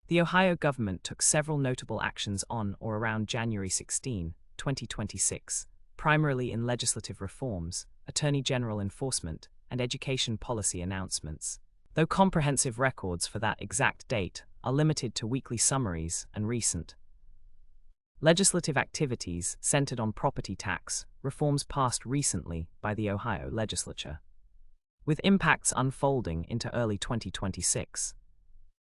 The Ohio government took several notable actions on or around January 16, 2026, primarily in legislative reforms, attorney general enforcement, and education policy announcements. Though comprehensive records for that exact date are limited to weekly summaries and recent legislative activities centered on property tax reforms passed recently by the Ohio legislature, with impacts unfolding into early 2026.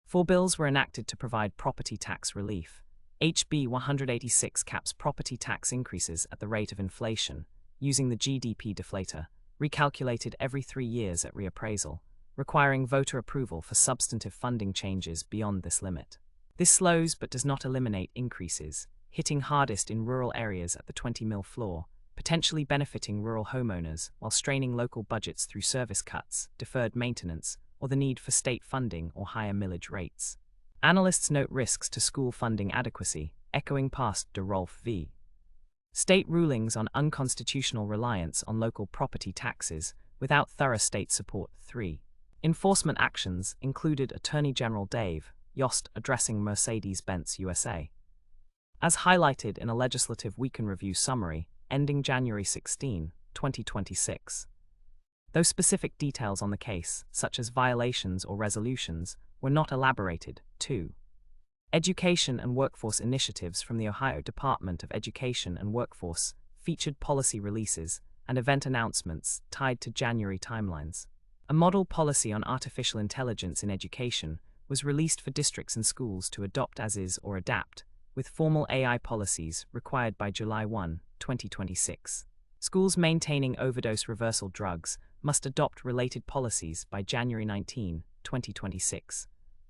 4 bills were enacted to provide property tax relief. HB 186 caps property tax increases at the rate of inflation, using the GDP deflator, recalculated every 3 years at reappraisal, requiring voter approval for substantive funding changes beyond this limit. This slows but does not eliminate increases, hitting hardest in rural areas at the 20 mil floor, potentially benefiting rural homeowners while straining local budgets through service cuts, deferred maintenance, or the need for state funding or higher millage rates. Analysts note risks to school funding adequacy, echoing past de Rolf v. State rulings on unconstitutional reliance on local property taxes without thorough state support. 3. Enforcement actions included Attorney General Dave Yost addressing Mercedes-Benz USA, as highlighted in a Legislative Week in Review summary ending January 16, 2026. Though specific details on the case, such as violations or resolutions, were not elaborated. 2. Education and workforce initiatives from the Ohio Department of Education and Workforce featured policy releases and event announcements tied to January timelines. A model policy on artificial intelligence in education was released for districts and schools to adopt as is or adapt, with formal AI policies required by July 1, 2026. Schools maintaining overdose reversal drugs must adopt related policies by January 19, 2026.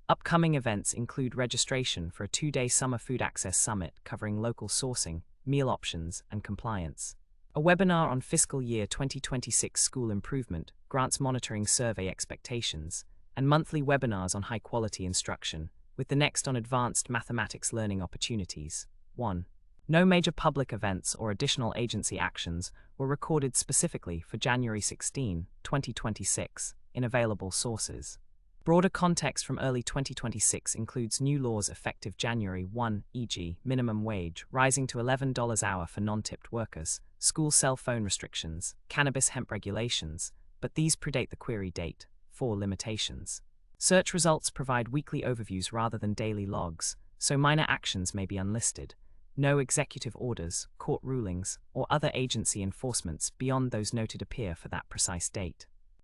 Upcoming events include registration for a 2-day Summer Food Access Summit covering local sourcing, meal options, and compliance. A webinar on fiscal year 2026 school improvement, grants monitoring survey expectations, and monthly webinars on high-quality instruction, with the next on advanced mathematics learning opportunities. 1. No major public events or additional agency actions were recorded specifically for January 16, 2026, in available sources. Broader context from early 2026 includes new laws effective January 1, e.g., minimum wage rising to $11 an hour for non-tipped workers, school cell phone restrictions, cannabis hemp regulations, but these predate the query date. 4. Limitations. Search results provide weekly overviews rather than daily logs, so minor actions may be unlisted. No executive orders, court rulings, or other agency enforcements beyond those noted appear for that precise date.